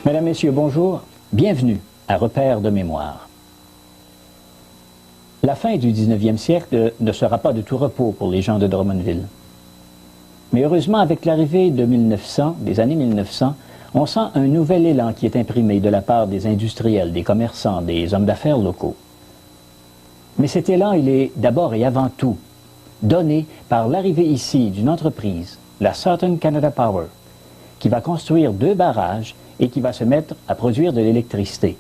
Mesdames, Messieurs, bonjour. Bienvenue à Repères de mémoire. La fin du 19e siècle ne sera pas de tout repos pour les gens de Drummondville. Mais heureusement, avec l'arrivée de 1900, des années 1900, on sent un nouvel élan qui est imprimé de la part des industriels, des commerçants, des hommes d'affaires locaux. Mais cet élan, il est d'abord et avant tout donné par l'arrivée ici d'une entreprise, la Southern Canada Power, qui va construire 2 barrages et qui va se mettre à produire de l'électricité.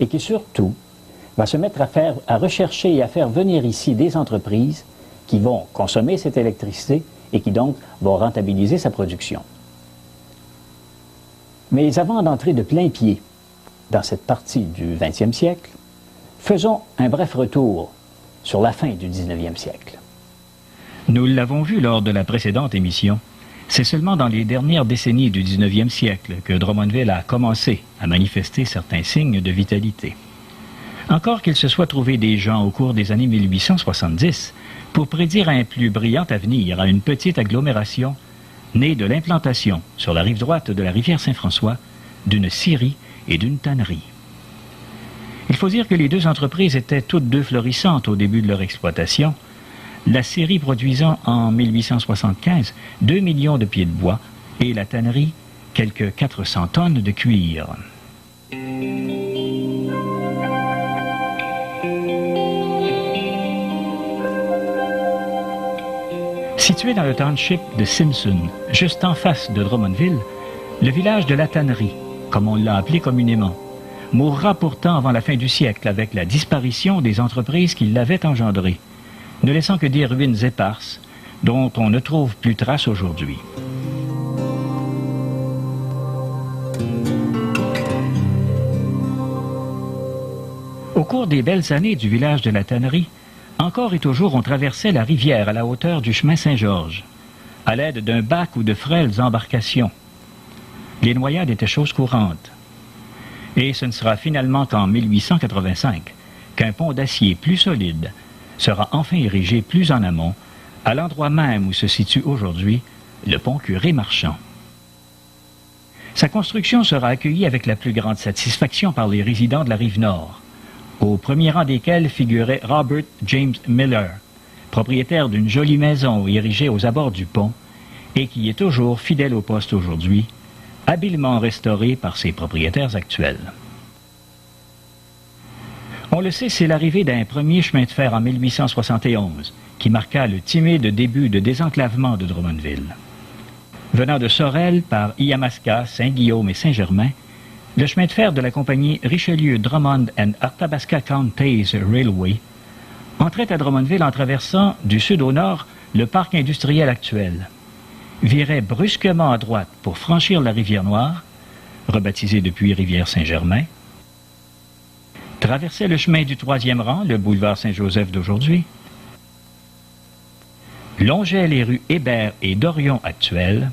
Et qui surtout va se mettre à rechercher et à faire venir ici des entreprises qui vont consommer cette électricité et qui donc vont rentabiliser sa production. Mais avant d'entrer de plein pied dans cette partie du 20e siècle, faisons un bref retour sur la fin du 19e siècle. Nous l'avons vu lors de la précédente émission, c'est seulement dans les dernières décennies du 19e siècle que Drummondville a commencé à manifester certains signes de vitalité. Encore qu'il se soit trouvé des gens au cours des années 1870 pour prédire un plus brillant avenir à une petite agglomération née de l'implantation sur la rive droite de la rivière Saint-François d'une scierie et d'une tannerie. Il faut dire que les 2 entreprises étaient toutes 2 florissantes au début de leur exploitation, la scierie produisant en 1875 2 millions de pieds de bois et la tannerie quelques 400 tonnes de cuir. Situé dans le township de Simpson, juste en face de Drummondville, le village de la tannerie, comme on l'a appelé communément, mourra pourtant avant la fin du siècle avec la disparition des entreprises qui l'avaient engendré, ne laissant que des ruines éparses dont on ne trouve plus trace aujourd'hui. Au cours des belles années du village de la tannerie, encore et toujours on traversait la rivière à la hauteur du chemin Saint-Georges, à l'aide d'un bac ou de frêles embarcations. Les noyades étaient chose courante. Et ce ne sera finalement qu'en 1885 qu'un pont d'acier plus solide sera enfin érigé plus en amont, à l'endroit même où se situe aujourd'hui le pont Curé-Marchand. Sa construction sera accueillie avec la plus grande satisfaction par les résidents de la Rive-Nord, au premier rang desquels figurait Robert James Miller, propriétaire d'une jolie maison érigée aux abords du pont et qui est toujours fidèle au poste aujourd'hui, habilement restaurée par ses propriétaires actuels. On le sait, c'est l'arrivée d'un premier chemin de fer en 1871 qui marqua le timide début de désenclavement de Drummondville. Venant de Sorel par Yamaska, Saint-Guillaume et Saint-Germain, le chemin de fer de la compagnie Richelieu-Drummond and Athabasca Counties Railway entrait à Drummondville en traversant du sud au nord le parc industriel actuel, virait brusquement à droite pour franchir la rivière Noire, rebaptisée depuis rivière Saint-Germain, traversait le chemin du 3e rang, le boulevard Saint-Joseph d'aujourd'hui, longeait les rues Hébert et Dorion actuelles,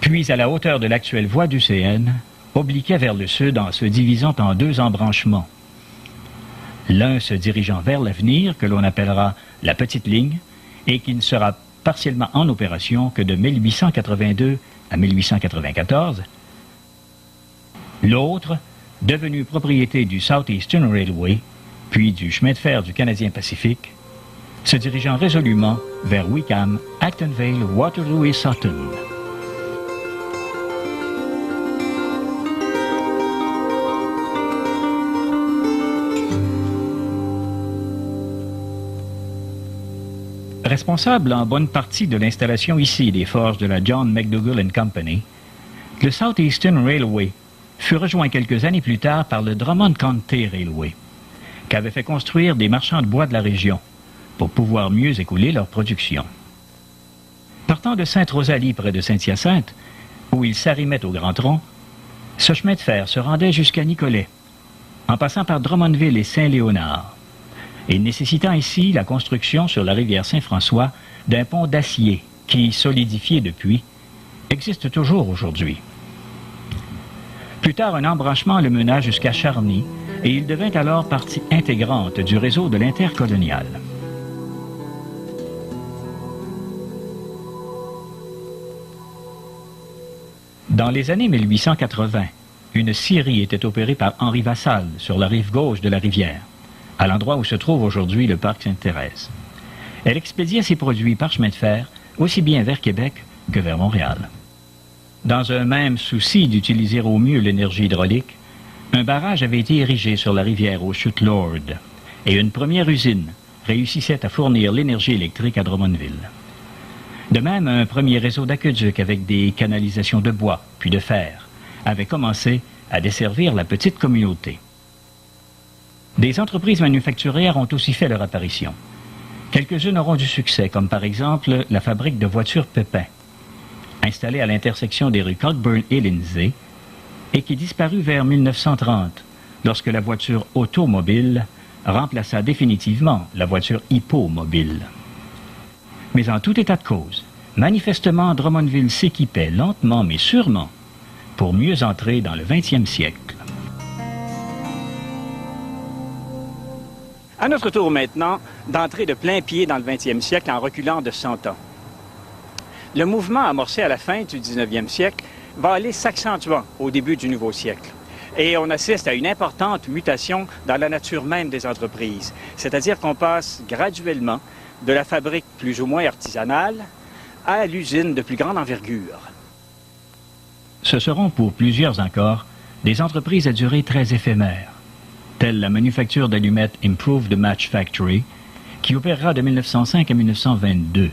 puis à la hauteur de l'actuelle voie du CN, obliquait vers le sud en se divisant en 2 embranchements. L'un se dirigeant vers l'avenir, que l'on appellera la petite ligne, et qui ne sera partiellement en opération que de 1882 à 1894. L'autre, devenu propriété du Southeastern Railway, puis du chemin de fer du Canadien Pacifique, se dirigeant résolument vers Wickham, Actonville, Waterloo et Sutton. Responsable en bonne partie de l'installation ici des forges de la John McDougall & Company, le Southeastern Railway fut rejoint quelques années plus tard par le Drummond County Railway, qu'avaient fait construire des marchands de bois de la région pour pouvoir mieux écouler leur production. Partant de Sainte-Rosalie près de Saint-Hyacinthe, où il s'arrimait au Grand Tronc, ce chemin de fer se rendait jusqu'à Nicolet, en passant par Drummondville et Saint-Léonard, et nécessitant ici la construction sur la rivière Saint-François d'un pont d'acier qui, solidifié depuis, existe toujours aujourd'hui. Plus tard, un embranchement le mena jusqu'à Charny et il devint alors partie intégrante du réseau de l'Intercolonial. Dans les années 1880, une scierie était opérée par Henri Vassal sur la rive gauche de la rivière, à l'endroit où se trouve aujourd'hui le parc Sainte-Thérèse. Elle expédiait ses produits par chemin de fer, aussi bien vers Québec que vers Montréal. Dans un même souci d'utiliser au mieux l'énergie hydraulique, un barrage avait été érigé sur la rivière aux Chutes Lourdes et une première usine réussissait à fournir l'énergie électrique à Drummondville. De même, un premier réseau d'aqueducs avec des canalisations de bois puis de fer avait commencé à desservir la petite communauté. Des entreprises manufacturières ont aussi fait leur apparition. Quelques-unes auront du succès, comme par exemple la fabrique de voitures Pépin, installée à l'intersection des rues Cockburn et Lindsay, et qui disparut vers 1930, lorsque la voiture automobile remplaça définitivement la voiture hippomobile. Mais en tout état de cause, manifestement, Drummondville s'équipait lentement mais sûrement pour mieux entrer dans le 20e siècle. À notre tour maintenant d'entrer de plein pied dans le 20e siècle en reculant de 100 ans. Le mouvement amorcé à la fin du 19e siècle va aller s'accentuant au début du nouveau siècle. Et on assiste à une importante mutation dans la nature même des entreprises. C'est-à-dire qu'on passe graduellement de la fabrique plus ou moins artisanale à l'usine de plus grande envergure. Ce seront pour plusieurs encore des entreprises à durée très éphémère, telle la manufacture d'allumettes Improved Match Factory, qui opérera de 1905 à 1922,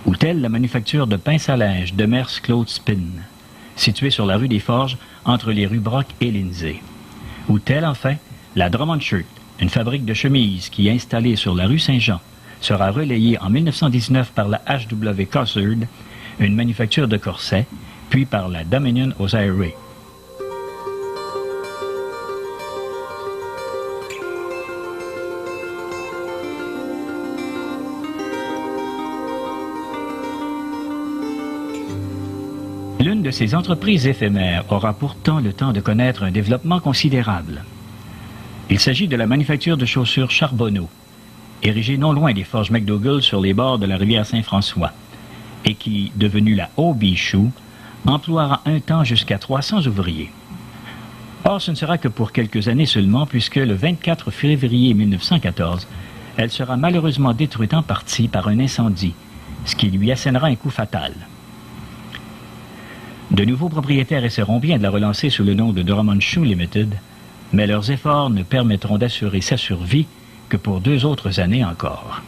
ou telle la manufacture de pinces à linge de Demers Clothespin, située sur la rue des Forges entre les rues Brock et Lindsay, ou telle enfin la Drummond Shirt, une fabrique de chemises qui, installée sur la rue Saint-Jean, sera relayée en 1919 par la H.W. Cossard, une manufacture de corsets, puis par la Dominion Hosiery. L'une de ces entreprises éphémères aura pourtant le temps de connaître un développement considérable. Il s'agit de la manufacture de chaussures Charbonneau, érigée non loin des forges McDougall sur les bords de la rivière Saint-François, et qui, devenue la Hobie Shoe, emploiera un temps jusqu'à 300 ouvriers. Or, ce ne sera que pour quelques années seulement, puisque le 24 février 1914, elle sera malheureusement détruite en partie par un incendie, ce qui lui assénera un coup fatal. De nouveaux propriétaires essaieront bien de la relancer sous le nom de Drummond Shoe Limited, mais leurs efforts ne permettront d'assurer sa survie que pour 2 autres années encore.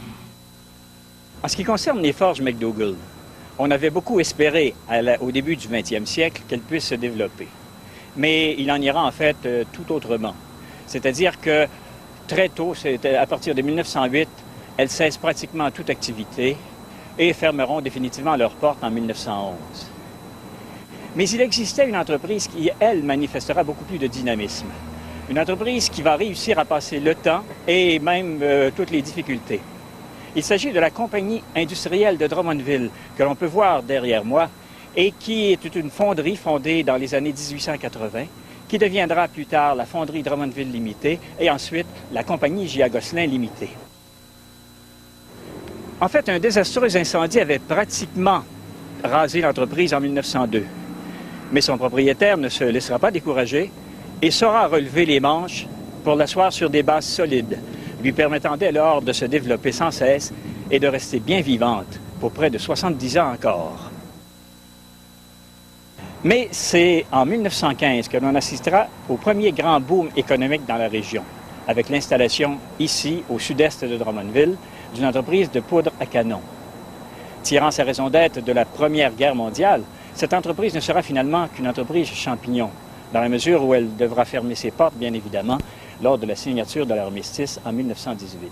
En ce qui concerne les forges McDougall, on avait beaucoup espéré au début du 20e siècle qu'elles puissent se développer. Mais il en ira en fait tout autrement. C'est-à-dire que très tôt, à partir de 1908, elles cessent pratiquement toute activité et fermeront définitivement leurs portes en 1911. Mais il existait une entreprise qui, elle, manifestera beaucoup plus de dynamisme. Une entreprise qui va réussir à passer le temps et même toutes les difficultés. Il s'agit de la compagnie industrielle de Drummondville, que l'on peut voir derrière moi, et qui est une fonderie fondée dans les années 1880, qui deviendra plus tard la fonderie Drummondville Limitée, et ensuite la compagnie J.A. Gosselin Limitée. En fait, un désastreux incendie avait pratiquement rasé l'entreprise en 1902. Mais son propriétaire ne se laissera pas décourager et saura relever les manches pour l'asseoir sur des bases solides, lui permettant dès lors de se développer sans cesse et de rester bien vivante pour près de 70 ans encore. Mais c'est en 1915 que l'on assistera au premier grand boom économique dans la région, avec l'installation ici, au sud-est de Drummondville, d'une entreprise de poudre à canon. Tirant sa raison d'être de la Première Guerre mondiale, cette entreprise ne sera finalement qu'une entreprise champignon, dans la mesure où elle devra fermer ses portes, bien évidemment, lors de la signature de l'armistice en 1918.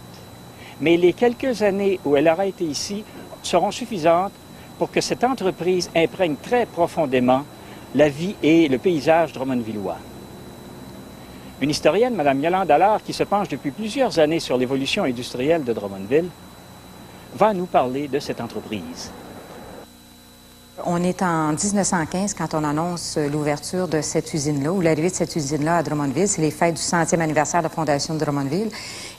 Mais les quelques années où elle aura été ici seront suffisantes pour que cette entreprise imprègne très profondément la vie et le paysage drummondvillois. Une historienne, Mme Yolande Allard, qui se penche depuis plusieurs années sur l'évolution industrielle de Drummondville, va nous parler de cette entreprise. On est en 1915 quand on annonce l'ouverture de cette usine-là, ou l'arrivée de cette usine-là à Drummondville. C'est les fêtes du 100e anniversaire de la fondation de Drummondville.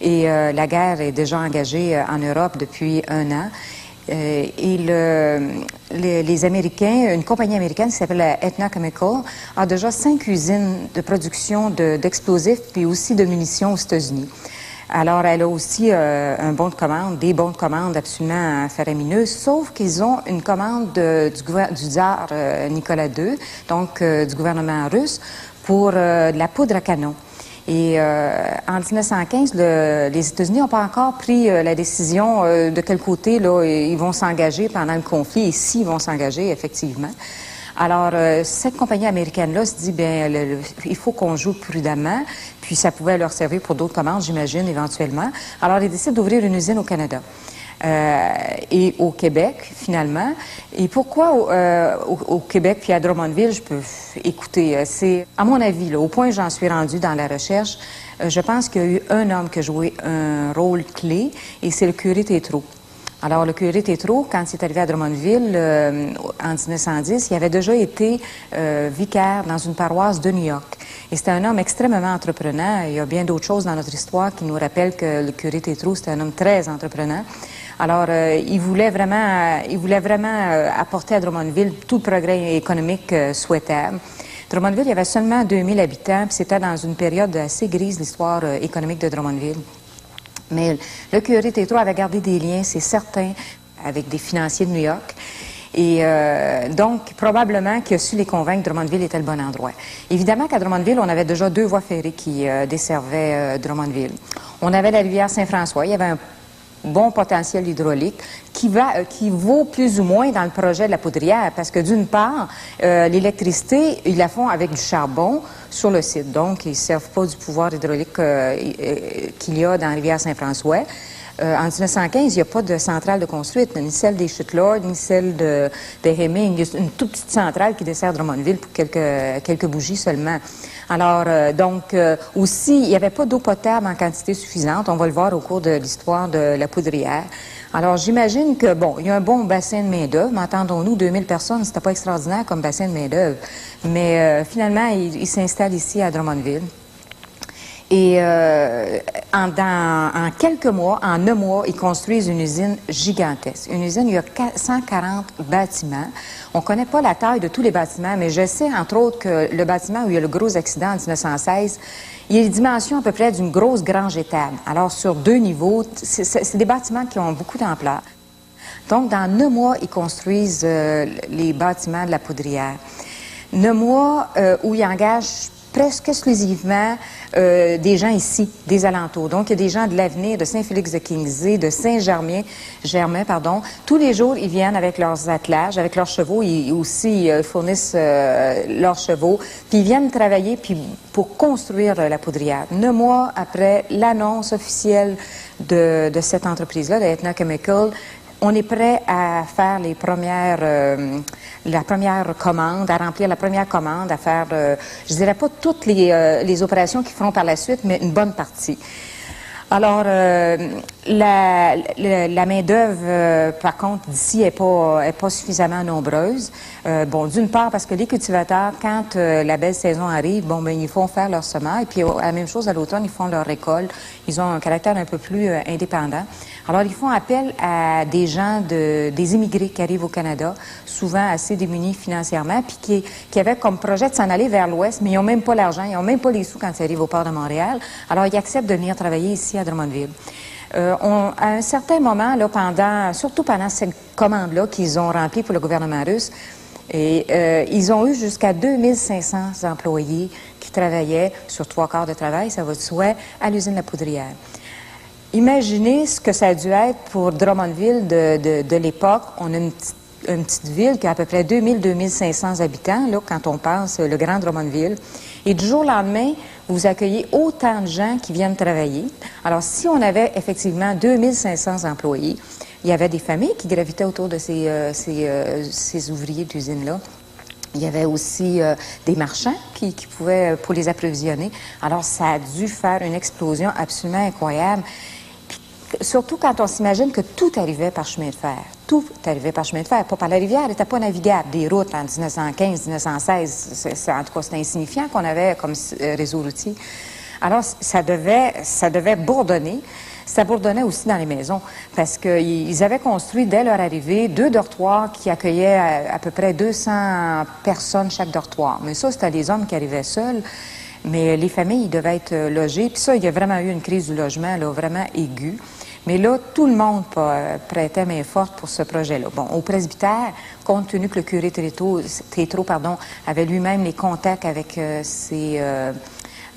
Et la guerre est déjà engagée en Europe depuis 1 an. Les Américains, une compagnie américaine qui s'appelle Aetna Chemical, a déjà 5 usines de production d'explosifs puis aussi de munitions aux États-Unis. Alors, elle a aussi un bon de commande, des bons de commande absolument faramineux, sauf qu'ils ont une commande du tsar Nicolas II, donc du gouvernement russe, pour de la poudre à canon. Et en 1915, les États-Unis n'ont pas encore pris la décision de quel côté là, ils vont s'engager pendant le conflit et s'ils vont s'engager, effectivement. Alors, cette compagnie américaine-là se dit, bien, il faut qu'on joue prudemment, puis ça pouvait leur servir pour d'autres commandes, j'imagine, éventuellement. Alors, ils décident d'ouvrir une usine au Canada. Et au Québec, finalement. Et pourquoi au Québec puis à Drummondville, je peux écouter, c'est, à mon avis, là, au point où j'en suis rendue dans la recherche, je pense qu'il y a eu un homme qui a joué un rôle clé, et c'est le curé Tétrault. Alors, le curé Tétrault, quand il est arrivé à Drummondville en 1910, il avait déjà été vicaire dans une paroisse de New York. Et c'était un homme extrêmement entreprenant. Il y a bien d'autres choses dans notre histoire qui nous rappellent que le curé Tétrault, c'était un homme très entreprenant. Alors, il voulait vraiment apporter à Drummondville tout le progrès économique souhaitable. Drummondville, il y avait seulement 2000 habitants, puis c'était dans une période assez grise de l'histoire économique de Drummondville. Mais le curé Tétrault avait gardé des liens, c'est certain, avec des financiers de New York. Et donc, probablement qu'il a su les convaincre que Drummondville était le bon endroit. Évidemment qu'à Drummondville, on avait déjà 2 voies ferrées qui desservaient Drummondville. On avait la rivière Saint-François, il y avait un bon potentiel hydraulique qui vaut plus ou moins dans le projet de la poudrière, parce que d'une part, l'électricité, ils la font avec du charbon sur le site, donc ils ne servent pas du pouvoir hydraulique qu'il y a dans la rivière Saint-François. En 1915, il n'y a pas de centrale de construite, ni celle des Chute-Lord, ni celle de Hemming. Il y a une toute petite centrale qui dessert Drummondville pour quelques bougies seulement. Alors, aussi, il n'y avait pas d'eau potable en quantité suffisante. On va le voir au cours de l'histoire de la poudrière. Alors, j'imagine que, bon, il y a un bon bassin de main-d'œuvre, mais entendons-nous, 2000 personnes, c'était pas extraordinaire comme bassin de main-d'œuvre. Mais finalement, il s'installe ici à Drummondville. Et en quelques mois, en 9 mois, ils construisent une usine gigantesque. Une usine, il y a 140 bâtiments. On ne connaît pas la taille de tous les bâtiments, mais je sais, entre autres, que le bâtiment où il y a le gros accident en 1916, il y a les dimensions à peu près d'une grosse grange étable. Alors, sur 2 niveaux, c'est des bâtiments qui ont beaucoup d'ampleur. Donc, dans 9 mois, ils construisent les bâtiments de la poudrière. 9 mois où ils engagent presque exclusivement des gens ici, des alentours. Donc, il y a des gens de l'Avenir, de Saint-Félix-de-Kingsley, de Saint-Germain, Tous les jours, ils viennent avec leurs attelages, avec leurs chevaux. Ils aussi fournissent leurs chevaux. Puis, ils viennent travailler pour construire la poudrière. 9 mois après l'annonce officielle de cette entreprise-là, de Aetna Chemical, on est prêt à faire la première commande, à remplir la première commande, à faire, je dirais pas toutes les opérations qu'ils feront par la suite, mais une bonne partie. Alors, la main-d'œuvre, par contre, d'ici est pas suffisamment nombreuse. Bon, d'une part, parce que les cultivateurs, quand la belle saison arrive, bon, ben, ils font faire leur semaille, puis la même chose à l'automne, ils font leur récolte. Ils ont un caractère un peu plus indépendant. Alors, ils font appel à des gens, des immigrés qui arrivent au Canada, souvent assez démunis financièrement, puis qui avaient comme projet de s'en aller vers l'Ouest, mais ils n'ont même pas l'argent, ils n'ont même pas les sous quand ils arrivent au port de Montréal. Alors, ils acceptent de venir travailler ici à Drummondville. À un certain moment, là, surtout pendant cette commande-là qu'ils ont remplie pour le gouvernement russe, ils ont eu jusqu'à 2500 employés qui travaillaient sur 3 quarts de travail, ça va de soi, à l'usine La Poudrière. Imaginez ce que ça a dû être pour Drummondville de l'époque. On a une petite ville qui a à peu près 2000-2500 habitants, là, quand on pense le Grand Drummondville. Et du jour au lendemain, vous accueillez autant de gens qui viennent travailler. Alors, si on avait effectivement 2500 employés, il y avait des familles qui gravitaient autour de ces ouvriers d'usine-là. Il y avait aussi des marchands qui pouvaient, pour les approvisionner. Alors, ça a dû faire une explosion absolument incroyable. Surtout quand on s'imagine que tout arrivait par chemin de fer. Tout arrivait par chemin de fer, pas par la rivière, elle n'était pas navigable. Des routes en 1915, 1916, en tout cas, c'était insignifiant qu'on avait comme réseau routier. Alors, ça devait bourdonner. ça bourdonnait aussi dans les maisons parce qu'ils avaient construit dès leur arrivée 2 dortoirs qui accueillaient à peu près 200 personnes chaque dortoir. Mais ça, c'était des hommes qui arrivaient seuls. Mais les familles devaient être logées. Puis ça, il y a vraiment eu une crise du logement là, vraiment aiguë. Mais là, tout le monde prêtait main forte pour ce projet-là. Bon, au presbytère, compte tenu que le curé Tétro avait lui-même les contacts avec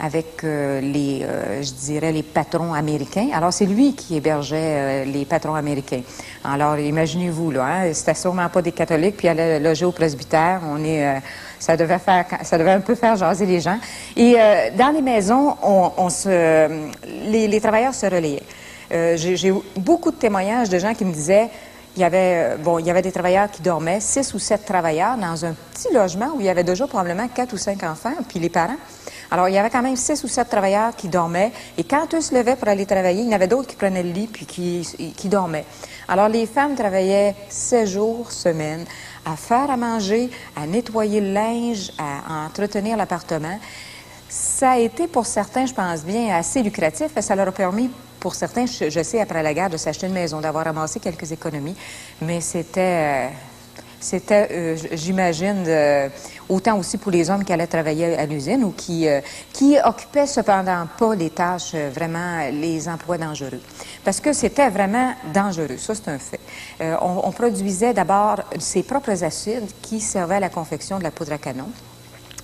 je dirais, les patrons américains. Alors, c'est lui qui hébergeait les patrons américains. Alors, imaginez-vous, là, hein, c'était sûrement pas des catholiques, puis aller loger au presbytère, ça devait un peu faire jaser les gens. Et dans les maisons, les travailleurs se relayaient. J'ai eu beaucoup de témoignages de gens qui me disaient il y avait des travailleurs qui dormaient, 6 ou 7 travailleurs dans un petit logement où il y avait déjà probablement 4 ou 5 enfants, puis les parents. Alors, il y avait quand même 6 ou 7 travailleurs qui dormaient, et quand eux se levaient pour aller travailler, il y en avait d'autres qui prenaient le lit puis qui dormaient. Alors, les femmes travaillaient 7 jours semaine à faire à manger, à nettoyer le linge, à entretenir l'appartement. Ça a été pour certains, je pense bien, assez lucratif, parce que ça leur a permis, pour certains, je sais, après la guerre, de s'acheter une maison, d'avoir ramassé quelques économies, mais c'était, j'imagine, autant aussi pour les hommes qui allaient travailler à l'usine ou qui occupaient cependant pas les tâches, vraiment, les emplois dangereux. Parce que c'était vraiment dangereux, ça c'est un fait. On produisait d'abord ses propres acides qui servaient à la confection de la poudre à canon.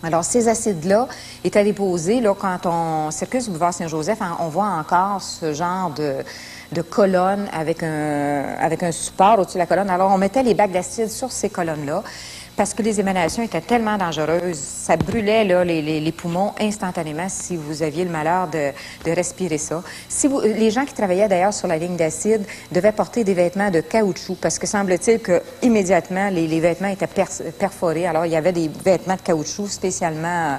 Alors, ces acides-là étaient déposés, là, quand on circule sur le boulevard Saint-Joseph, on voit encore ce genre de colonne avec un support au-dessus de la colonne. Alors, on mettait les bacs d'acide sur ces colonnes-là parce que les émanations étaient tellement dangereuses. Ça brûlait là, les poumons instantanément si vous aviez le malheur de respirer ça. Les gens qui travaillaient d'ailleurs sur la ligne d'acide devaient porter des vêtements de caoutchouc parce que semble-t-il que immédiatement les vêtements étaient perforés. Alors il y avait des vêtements de caoutchouc spécialement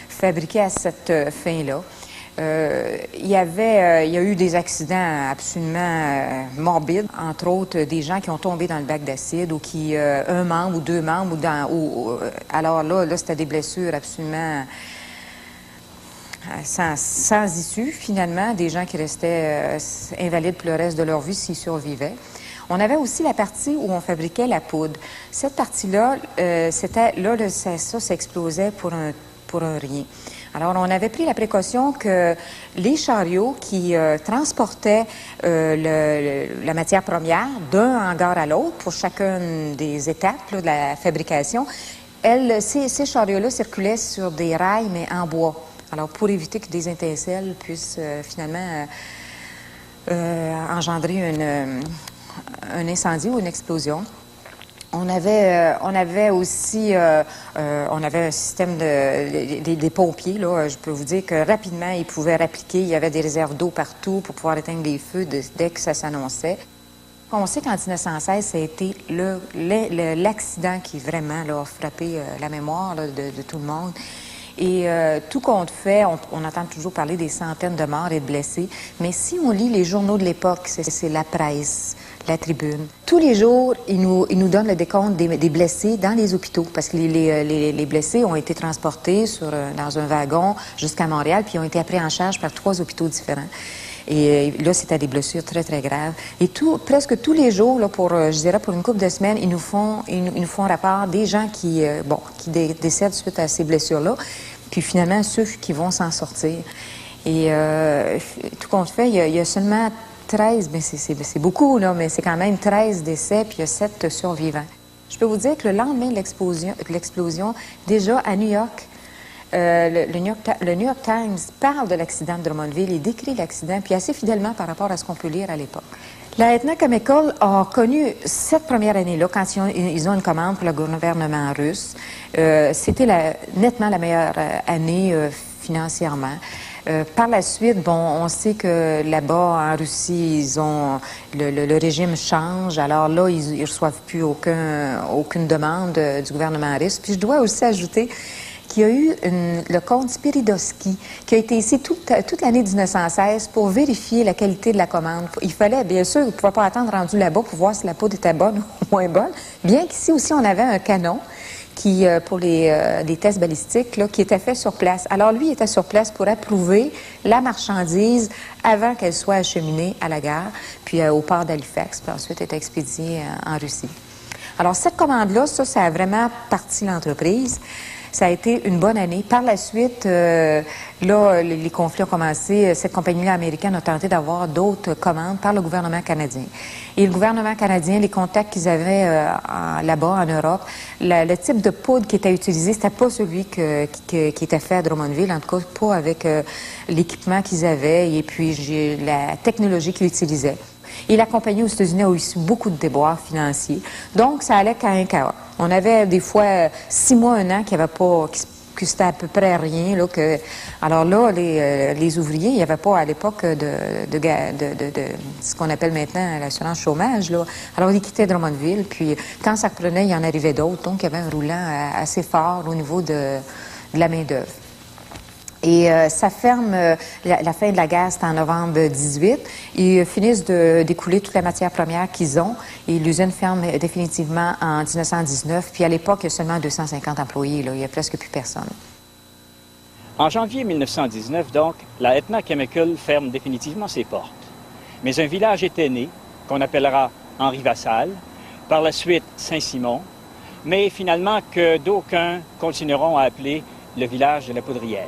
fabriqués à cette fin-là. Il y a eu des accidents absolument morbides, entre autres des gens qui ont tombé dans le bac d'acide ou qui, un membre ou 2 membres, alors là c'était des blessures absolument sans issue, finalement, des gens qui restaient invalides pour le reste de leur vie s'ils survivaient. On avait aussi la partie où on fabriquait la poudre. Cette partie-là, ça s'explosait pour un rien. Alors, on avait pris la précaution que les chariots qui transportaient la matière première d'un hangar à l'autre pour chacune des étapes là, de la fabrication, ces chariots-là circulaient sur des rails, mais en bois. Alors, pour éviter que des étincelles puissent finalement engendrer un incendie ou une explosion. On avait aussi on avait un système des pompiers. Là, je peux vous dire que rapidement, ils pouvaient répliquer. Il y avait des réserves d'eau partout pour pouvoir éteindre les feux dès que ça s'annonçait. On sait qu'en 1916, ça a été l'accident qui vraiment là, a frappé la mémoire là, de tout le monde. Et tout compte fait, on entend toujours parler des centaines de morts et de blessés, mais si on lit les journaux de l'époque, c'est la presse, la Tribune. Tous les jours, ils nous donnent le décompte des blessés dans les hôpitaux, parce que les blessés ont été transportés dans un wagon jusqu'à Montréal, puis ont été pris en charge par 3 hôpitaux différents. Et là, c'était des blessures très, très graves. Et presque tous les jours, là, je dirais pour une couple de semaines, ils nous font rapport des gens qui décèdent suite à ces blessures-là, puis finalement, ceux qui vont s'en sortir. Et tout compte fait, il y a seulement 13, mais c'est beaucoup, là, mais c'est quand même 13 décès, puis il y a 7 survivants. Je peux vous dire que le lendemain de l'explosion, déjà à New York, le New York Times parle de l'accident de Drummondville et décrit l'accident, puis assez fidèlement par rapport à ce qu'on peut lire à l'époque. La Aetna Chemical a connu cette première année-là, quand ils ont une commande pour le gouvernement russe. C'était nettement la meilleure année financièrement. Par la suite, on sait que là-bas, en Russie, le régime change. Alors là, ils reçoivent plus aucune demande du gouvernement russe. Puis je dois aussi ajouter qu'il y a eu le comte Spiridovski qui a été ici toute l'année 1916 pour vérifier la qualité de la commande. Il fallait, bien sûr, il ne pouvait pas attendre rendu là-bas pour voir si la poudre était bonne ou moins bonne, bien qu'ici aussi, on avait un canon pour les tests balistiques là, qui étaient faits sur place. Alors lui, il était sur place pour approuver la marchandise avant qu'elle soit acheminée à la gare, puis au port d'Halifax, puis ensuite est expédiée en Russie. Alors cette commande-là, ça a vraiment parti l'entreprise. Ça a été une bonne année. Par la suite, là, les conflits ont commencé. Cette compagnie-là américaine a tenté d'avoir d'autres commandes par le gouvernement canadien. Et le gouvernement canadien, les contacts qu'ils avaient là-bas, en Europe, le type de poudre qui était utilisé, c'était pas celui qui était fait à Drummondville, en tout cas pas avec l'équipement qu'ils avaient et puis la technologie qu'ils utilisaient. Et la compagnie aux États-Unis a eu beaucoup de déboires financiers. Donc, ça allait qu'à un cas. On avait des fois 6 mois, 1 an qui n'avaient pas, que c'était à peu près rien. Là, alors là, les ouvriers, il n'y avait pas à l'époque de ce qu'on appelle maintenant l'assurance chômage. Là. Alors, ils quittaient Drummondville. Puis, quand ça reprenait, il y en arrivait d'autres. Donc, il y avait un roulant assez fort au niveau de la main-d'œuvre. Et ça ferme, la fin de la guerre, c'est en novembre 18. Ils finissent d'écouler toute la matière première qu'ils ont et l'usine ferme définitivement en 1919. Puis à l'époque, il y a seulement 250 employés, là. Il n'y a presque plus personne. En janvier 1919, donc, la Aetna Chemical ferme définitivement ses portes. Mais un village était né, qu'on appellera Henri-Vassal, par la suite Saint-Simon, mais finalement que d'aucuns continueront à appeler le village de la Poudrière.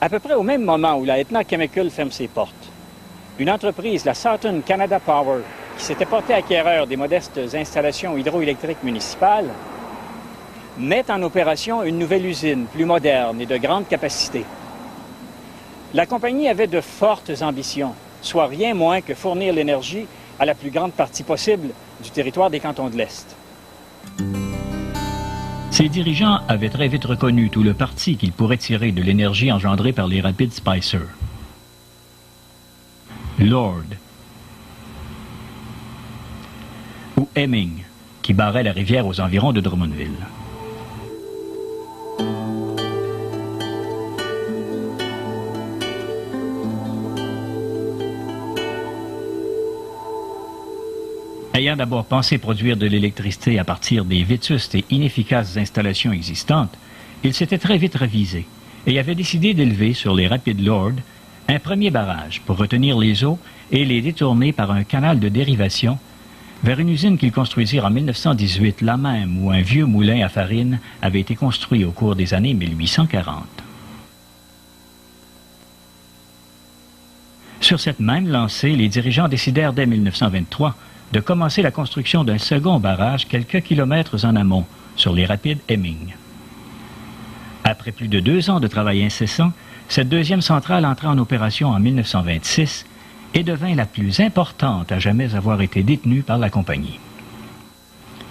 À peu près au même moment où la Aetna Chemical ferme ses portes, une entreprise, la Southern Canada Power, qui s'était portée acquéreur des modestes installations hydroélectriques municipales, met en opération une nouvelle usine, plus moderne et de grande capacité. La compagnie avait de fortes ambitions, soit rien moins que fournir l'énergie à la plus grande partie possible du territoire des cantons de l'Est. Ses dirigeants avaient très vite reconnu tout le parti qu'ils pourraient tirer de l'énergie engendrée par les rapides Spicer. Lord ou Hemming, qui barrait la rivière aux environs de Drummondville. Ayant d'abord pensé produire de l'électricité à partir des vétustes et inefficaces installations existantes, il s'était très vite révisé et avait décidé d'élever sur les rapides Lord un premier barrage pour retenir les eaux et les détourner par un canal de dérivation vers une usine qu'ils construisirent en 1918, là même où un vieux moulin à farine avait été construit au cours des années 1840. Sur cette même lancée, les dirigeants décidèrent dès 1923 de commencer la construction d'un second barrage quelques kilomètres en amont, sur les rapides Hemming. Après plus de 2 ans de travail incessant, cette deuxième centrale entra en opération en 1926 et devint la plus importante à jamais avoir été détenue par la compagnie.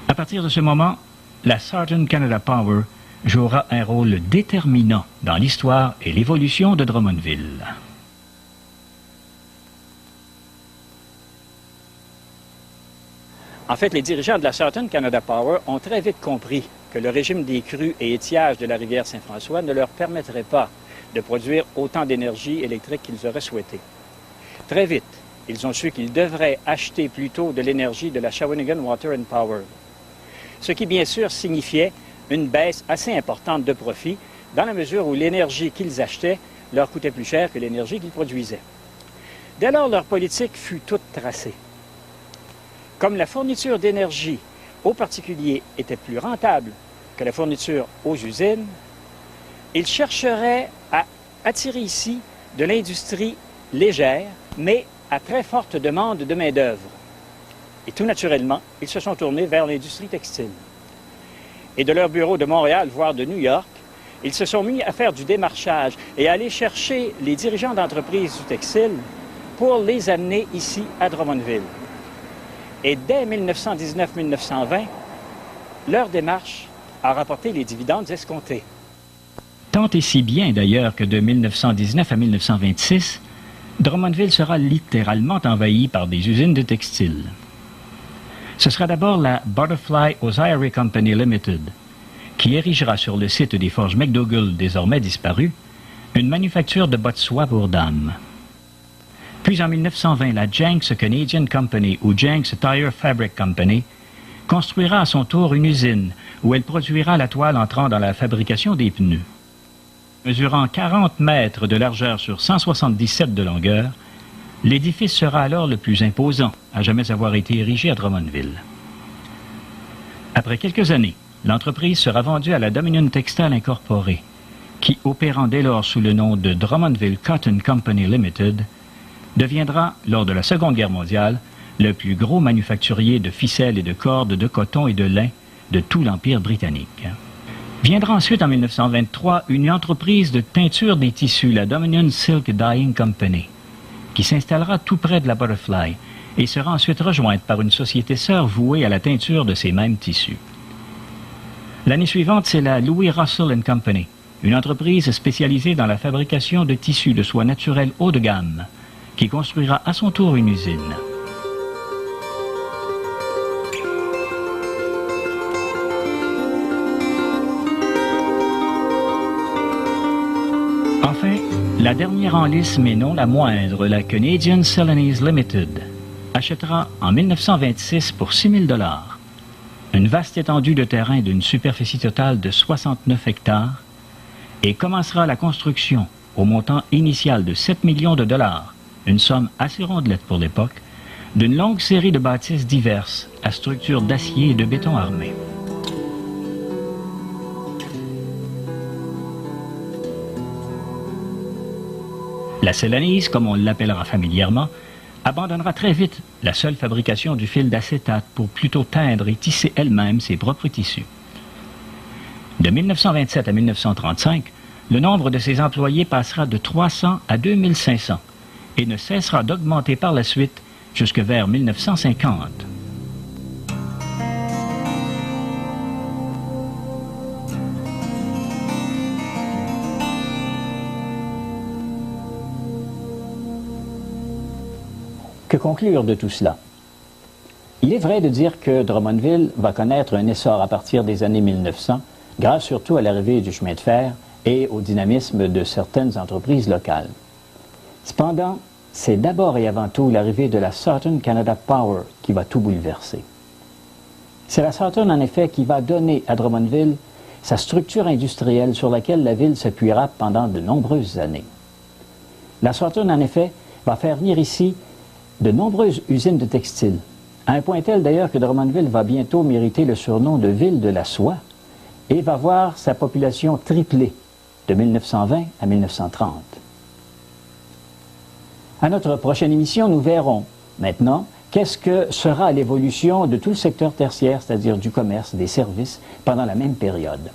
À partir de ce moment, la Southern Canada Power jouera un rôle déterminant dans l'histoire et l'évolution de Drummondville. En fait, les dirigeants de la Southern Canada Power ont très vite compris que le régime des crues et étiages de la rivière Saint-François ne leur permettrait pas de produire autant d'énergie électrique qu'ils auraient souhaité. Très vite, ils ont su qu'ils devraient acheter plutôt de l'énergie de la Shawinigan Water and Power, ce qui bien sûr signifiait une baisse assez importante de profit dans la mesure où l'énergie qu'ils achetaient leur coûtait plus cher que l'énergie qu'ils produisaient. Dès lors, leur politique fut toute tracée. Comme la fourniture d'énergie aux particuliers était plus rentable que la fourniture aux usines, ils chercheraient à attirer ici de l'industrie légère, mais à très forte demande de main-d'œuvre. Et tout naturellement, ils se sont tournés vers l'industrie textile. Et de leur bureau de Montréal, voire de New York, ils se sont mis à faire du démarchage et à aller chercher les dirigeants d'entreprises du textile pour les amener ici à Drummondville. Et dès 1919-1920, leur démarche a rapporté les dividendes escomptés. Tant et si bien d'ailleurs que de 1919 à 1926, Drummondville sera littéralement envahi par des usines de textiles. Ce sera d'abord la Butterfly Hosiery Company Limited qui érigera sur le site des forges McDougall, désormais disparues, une manufacture de bas de soie pour dames. Puis en 1920, la Jenks Canadian Company ou Jenks Tire Fabric Company construira à son tour une usine où elle produira la toile entrant dans la fabrication des pneus. Mesurant 40 mètres de largeur sur 177 de longueur, l'édifice sera alors le plus imposant à jamais avoir été érigé à Drummondville. Après quelques années, l'entreprise sera vendue à la Dominion Textile Incorporée, qui, opérant dès lors sous le nom de Drummondville Cotton Company Limited, deviendra, lors de la Seconde Guerre mondiale, le plus gros manufacturier de ficelles et de cordes, de coton et de lin de tout l'Empire britannique. Viendra ensuite, en 1923, une entreprise de teinture des tissus, la Dominion Silk Dyeing Company, qui s'installera tout près de la Butterfly et sera ensuite rejointe par une société sœur vouée à la teinture de ces mêmes tissus. L'année suivante, c'est la Louis Russell & Company, une entreprise spécialisée dans la fabrication de tissus de soie naturelle haut de gamme, qui construira à son tour une usine. Enfin, la dernière en lice, mais non la moindre, la Canadian Celanese Limited, achètera en 1926 pour 6 000 $ une vaste étendue de terrain d'une superficie totale de 69 hectares et commencera la construction au montant initial de 7 millions de dollars, une somme assez rondelette pour l'époque, d'une longue série de bâtisses diverses à structure d'acier et de béton armé. La Celanese, comme on l'appellera familièrement, abandonnera très vite la seule fabrication du fil d'acétate pour plutôt teindre et tisser elle-même ses propres tissus. De 1927 à 1935, le nombre de ses employés passera de 300 à 2500 et ne cessera d'augmenter par la suite jusque vers 1950. Que conclure de tout cela? Il est vrai de dire que Drummondville va connaître un essor à partir des années 1900, grâce surtout à l'arrivée du chemin de fer et au dynamisme de certaines entreprises locales. Cependant, c'est d'abord et avant tout l'arrivée de la Southern Canada Power qui va tout bouleverser. C'est la Southern, en effet, qui va donner à Drummondville sa structure industrielle sur laquelle la ville s'appuiera pendant de nombreuses années. La Southern, en effet, va faire venir ici de nombreuses usines de textiles, à un point tel d'ailleurs que Drummondville va bientôt mériter le surnom de ville de la soie et va voir sa population tripler de 1920 à 1930. À notre prochaine émission, nous verrons maintenant qu'est-ce que sera l'évolution de tout le secteur tertiaire, c'est-à-dire du commerce, des services, pendant la même période.